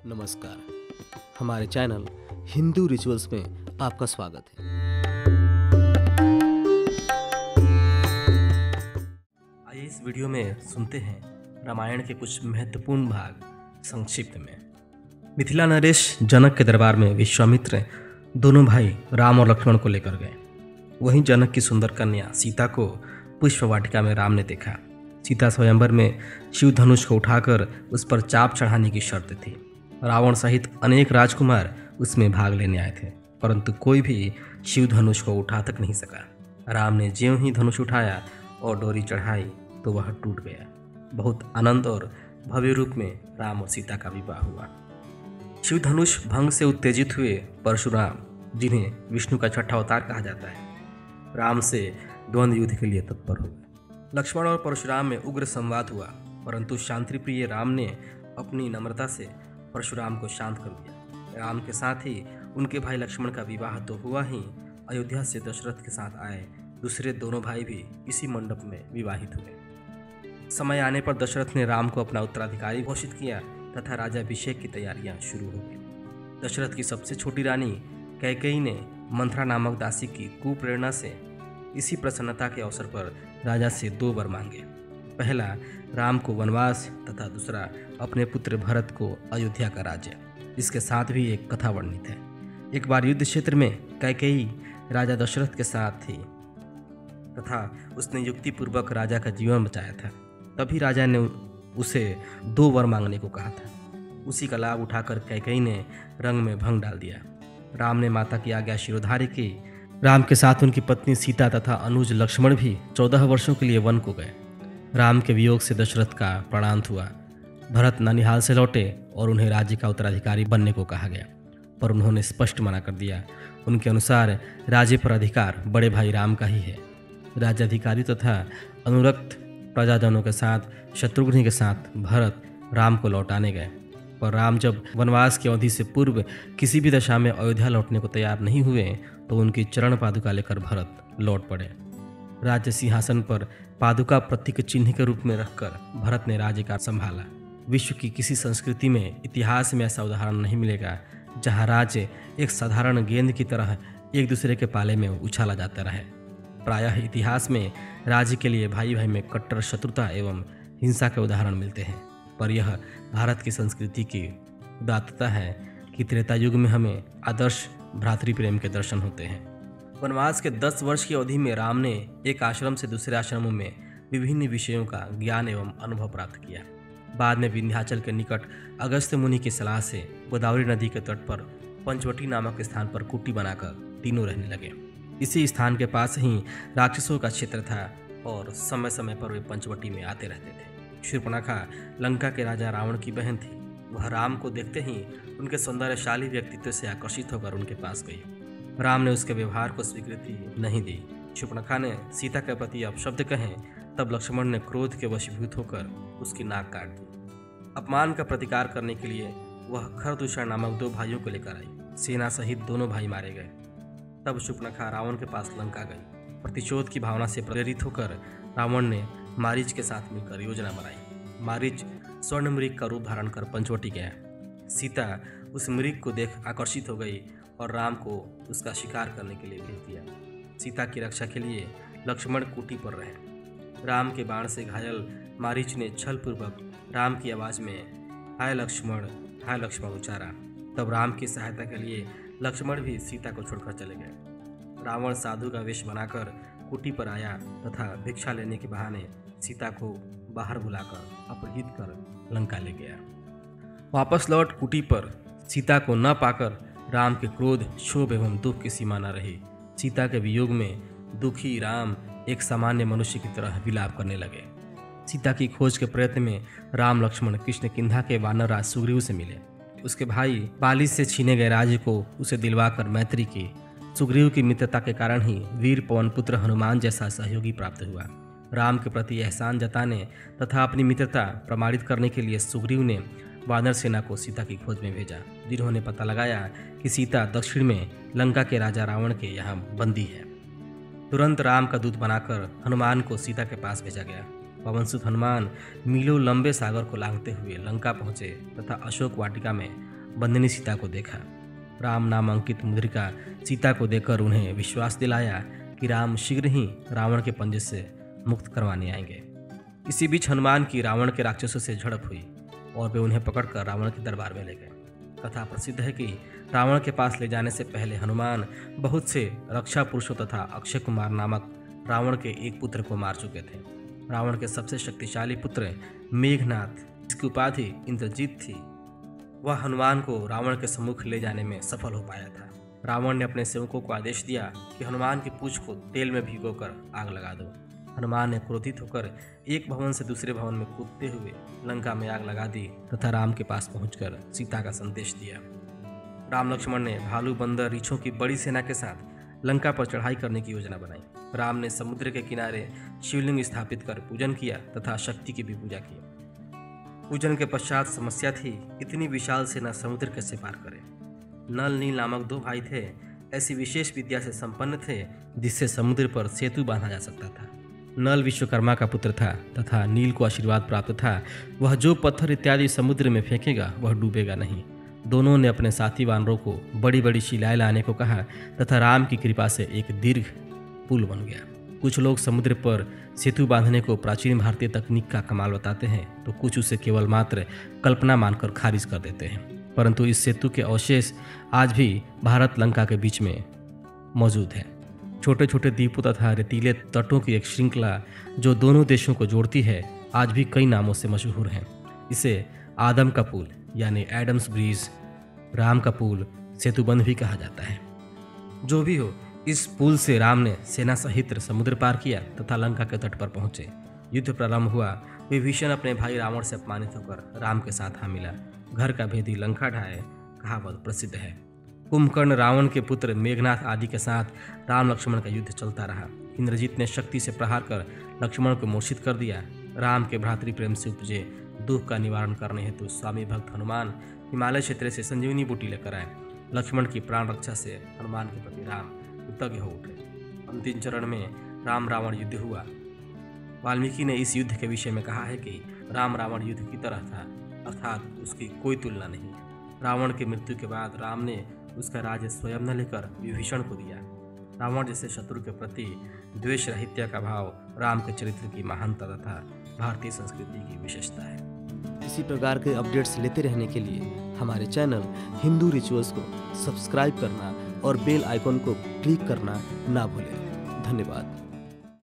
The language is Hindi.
नमस्कार। हमारे चैनल हिंदू रिचुअल्स में आपका स्वागत है। आइए इस वीडियो में सुनते हैं रामायण के कुछ महत्वपूर्ण भाग संक्षिप्त में। मिथिला नरेश जनक के दरबार में विश्वामित्र दोनों भाई राम और लक्ष्मण को लेकर गए। वहीं जनक की सुंदर कन्या सीता को पुष्प वाटिका में राम ने देखा। सीता स्वयंवर में शिव धनुष को उठाकर उस पर चाप चढ़ाने की शर्त थी। रावण सहित अनेक राजकुमार उसमें भाग लेने आए थे, परंतु कोई भी शिव धनुष को उठा तक नहीं सका। राम ने ज्यों ही धनुष उठाया और डोरी चढ़ाई तो वह टूट गया। बहुत आनंद और भव्य रूप में राम और सीता का विवाह हुआ। शिव धनुष भंग से उत्तेजित हुए परशुराम, जिन्हें विष्णु का छठा अवतार कहा जाता है, राम से द्वंद्व युद्ध के लिए तत्पर हो गए। लक्ष्मण और परशुराम में उग्र संवाद हुआ, परंतु शांतिप्रिय राम ने अपनी नम्रता से परशुराम को शांत कर दिया। राम के साथ ही उनके भाई लक्ष्मण का विवाह तो हुआ ही, अयोध्या से दशरथ के साथ आए दूसरे दोनों भाई भी इसी मंडप में विवाहित हुए। समय आने पर दशरथ ने राम को अपना उत्तराधिकारी घोषित किया तथा राज्याभिषेक की तैयारियां शुरू हो गई। दशरथ की सबसे छोटी रानी कैकेयी ने मंथरा नामक दासी की कुप्रेरणा से इसी प्रसन्नता के अवसर पर राजा से 2 वर मांगे। पहला, राम को वनवास तथा दूसरा, अपने पुत्र भरत को अयोध्या का राज्य। इसके साथ भी एक कथा वर्णित है। एक बार युद्ध क्षेत्र में कैकेयी राजा दशरथ के साथ थी तथा उसने युक्तिपूर्वक राजा का जीवन बचाया था। तभी राजा ने उसे 2 वर मांगने को कहा था। उसी का लाभ उठाकर कैकेयी ने रंग में भंग डाल दिया। राम ने माता की आज्ञा शिरोधार्य की। राम के साथ उनकी पत्नी सीता तथा अनुज लक्ष्मण भी 14 वर्षों के लिए वन को गए। राम के वियोग से दशरथ का प्राणांत हुआ। भरत ननिहाल से लौटे और उन्हें राज्य का उत्तराधिकारी बनने को कहा गया, पर उन्होंने स्पष्ट मना कर दिया। उनके अनुसार राज्य पर अधिकार बड़े भाई राम का ही है। राज्याधिकारी तथा अनुरक्त प्रजाजनों के साथ शत्रुघ्न के साथ भरत राम को लौटाने गए, पर राम जब वनवास की अवधि से पूर्व किसी भी दशा में अयोध्या लौटने को तैयार नहीं हुए तो उनकी चरण पादुका लेकर भरत लौट पड़े। राज्य सिंहासन पर पादुका प्रतीक चिन्ह के रूप में रखकर भरत ने राज्य का संभाला। विश्व की किसी संस्कृति में, इतिहास में ऐसा उदाहरण नहीं मिलेगा जहां राज्य एक साधारण गेंद की तरह एक दूसरे के पाले में उछाला जाता रहे। प्रायः इतिहास में राज्य के लिए भाई भाई में कट्टर शत्रुता एवं हिंसा के उदाहरण मिलते हैं, पर यह भारत की संस्कृति की उदात्तता है कि त्रेता युग में हमें आदर्श भ्रातृप्रेम के दर्शन होते हैं। वनवास के 10 वर्ष की अवधि में राम ने एक आश्रम से दूसरे आश्रमों में विभिन्न विषयों का ज्ञान एवं अनुभव प्राप्त किया। बाद में विंध्याचल के निकट अगस्त्य मुनि की सलाह से गोदावरी नदी के तट पर पंचवटी नामक स्थान पर कुटी बनाकर तीनों रहने लगे। इसी स्थान के पास ही राक्षसों का क्षेत्र था और समय समय पर वे पंचवटी में आते रहते थे। शूर्पणखा लंका के राजा रावण की बहन थी। वह राम को देखते ही उनके सौंदर्यशाली व्यक्तित्व से आकर्षित होकर उनके पास गई। राम ने उसके व्यवहार को स्वीकृति नहीं दी। शूर्पणखा ने सीता के प्रति अपशब्द कहे, तब लक्ष्मण ने क्रोध के वशीभूत होकर उसकी नाक काट दी। अपमान का प्रतिकार करने के लिए वह खरदूषण नामक 2 भाइयों को लेकर आई। सेना सहित दोनों भाई मारे गए। तब शूर्पणखा रावण के पास लंका गई। प्रतिशोध की भावना से प्रेरित होकर रावण ने मारीच के साथ मिलकर योजना बनाई। मारीच स्वर्ण मृग का रूप धारण कर पंचवटी गया। सीता उस मृग को देख आकर्षित हो गई और राम को उसका शिकार करने के लिए भेज दिया। सीता की रक्षा के लिए लक्ष्मण कुटी पर रहे। राम के बाण से घायल मारीच ने छलपूर्वक राम की आवाज़ में हाय लक्ष्मण उच्चारा। तब राम की सहायता के लिए लक्ष्मण भी सीता को छोड़कर चले गए। रावण साधु का वेश बनाकर कुटी पर आया तथा भिक्षा लेने के बहाने सीता को बाहर बुलाकर अपहृत कर लंका ले गया। वापस लौट कुटी पर सीता को न पाकर राम के क्रोध, क्षोभ एवं दुख की सीमा न रही। सीता के वियोग में दुखी राम एक सामान्य मनुष्य की तरह विलाप करने लगे। सीता की खोज के प्रयत्न में राम लक्ष्मण किष्किंधा के वानरराज सुग्रीव से मिले। उसके भाई बाली से छीने गए राज्य को उसे दिलवाकर मैत्री की। सुग्रीव की मित्रता के कारण ही वीर पवन पुत्र हनुमान जैसा सहयोगी प्राप्त हुआ। राम के प्रति एहसान जताने तथा अपनी मित्रता प्रमाणित करने के लिए सुग्रीव ने वानर सेना को सीता की खोज में भेजा, जिन्होंने पता लगाया कि सीता दक्षिण में लंका के राजा रावण के यहाँ बंदी है। तुरंत राम का दूत बनाकर हनुमान को सीता के पास भेजा गया। पवनसुत हनुमान मीलों लंबे सागर को लांघते हुए लंका पहुंचे तथा अशोक वाटिका में बंदिनी सीता को देखा। राम नाम अंकित मुद्रिका सीता को देकर उन्हें विश्वास दिलाया कि राम शीघ्र ही रावण के पंजे से मुक्त करवाने आएंगे। इसी बीच हनुमान की रावण के राक्षसों से झड़प हुई और वे उन्हें पकड़कर रावण के दरबार में ले गए। कथा प्रसिद्ध है कि रावण के पास ले जाने से पहले हनुमान बहुत से रक्षा पुरुषों तथा अक्षय कुमार नामक रावण के एक पुत्र को मार चुके थे। रावण के सबसे शक्तिशाली पुत्र मेघनाथ, जिसकी उपाधि इंद्रजीत थी, वह हनुमान को रावण के सम्मुख ले जाने में सफल हो पाया था। रावण ने अपने सेवकों को आदेश दिया कि हनुमान की पूंछ को तेल में भिगोकर आग लगा दो। हनुमान ने क्रोधित होकर एक भवन से दूसरे भवन में कूदते हुए लंका में आग लगा दी तथा राम के पास पहुंचकर सीता का संदेश दिया। राम लक्ष्मण ने भालू, बंदर, रीछों की बड़ी सेना के साथ लंका पर चढ़ाई करने की योजना बनाई। राम ने समुद्र के किनारे शिवलिंग स्थापित कर पूजन किया तथा शक्ति की भी पूजा की। पूजन के पश्चात समस्या थी, इतनी विशाल सेना समुद्र कैसे पार करे। नल, नील नामक 2 भाई थे। ऐसी विशेष विद्या से संपन्न थे जिससे समुद्र पर सेतु बांधा जा सकता था। नल विश्वकर्मा का पुत्र था तथा नील को आशीर्वाद प्राप्त था, वह जो पत्थर इत्यादि समुद्र में फेंकेगा वह डूबेगा नहीं। दोनों ने अपने साथी वानरों को बड़ी बड़ी शिलाएं लाने को कहा तथा राम की कृपा से एक दीर्घ पुल बन गया। कुछ लोग समुद्र पर सेतु बांधने को प्राचीन भारतीय तकनीक का कमाल बताते हैं तो कुछ उसे केवल मात्र कल्पना मानकर खारिज कर देते हैं। परंतु इस सेतु के अवशेष आज भी भारत लंका के बीच में मौजूद है। छोटे छोटे द्वीपों तथा रेतीले तटों की एक श्रृंखला जो दोनों देशों को जोड़ती है आज भी कई नामों से मशहूर है। इसे आदम का पुल यानी एडम्स ब्रिज, राम का पुल, सेतुबंध भी कहा जाता है। जो भी हो, इस पुल से राम ने सेना सहित समुद्र पार किया तथा लंका के तट पर पहुंचे। युद्ध प्रारंभ हुआ। विभीषण अपने भाई रावण से अपमानित होकर राम के साथ आ मिला। घर का भेदी लंका ढाए कहावत प्रसिद्ध है। कुंभकर्ण रावण के पुत्र मेघनाथ आदि के साथ राम लक्ष्मण का युद्ध चलता रहा। इंद्रजीत ने शक्ति से प्रहार कर लक्ष्मण को मूर्छित कर दिया। राम के भ्रातृ प्रेम से उपजे दुख का निवारण करने हेतु स्वामी भक्त हनुमान हिमालय क्षेत्र से संजीवनी बूटी लेकर आए। लक्ष्मण की प्राण रक्षा से हनुमान के प्रति राम कृतज्ञ हो उठे। अंतिम चरण में राम रावण युद्ध हुआ। वाल्मीकि ने इस युद्ध के विषय में कहा है कि राम रावण युद्ध की तरह था, अर्थात उसकी कोई तुलना नहीं। रावण की मृत्यु के बाद राम ने उसका राज्य स्वयं न लेकर विभीषण को दिया। रावण जैसे शत्रु के प्रति द्वेष रहित्य का भाव राम के चरित्र की महानता तथा भारतीय संस्कृति की विशेषता है। इसी प्रकार के अपडेट्स लेते रहने के लिए हमारे चैनल हिंदू रिचुअल्स को सब्सक्राइब करना और बेल आइकॉन को क्लिक करना ना भूलें। धन्यवाद।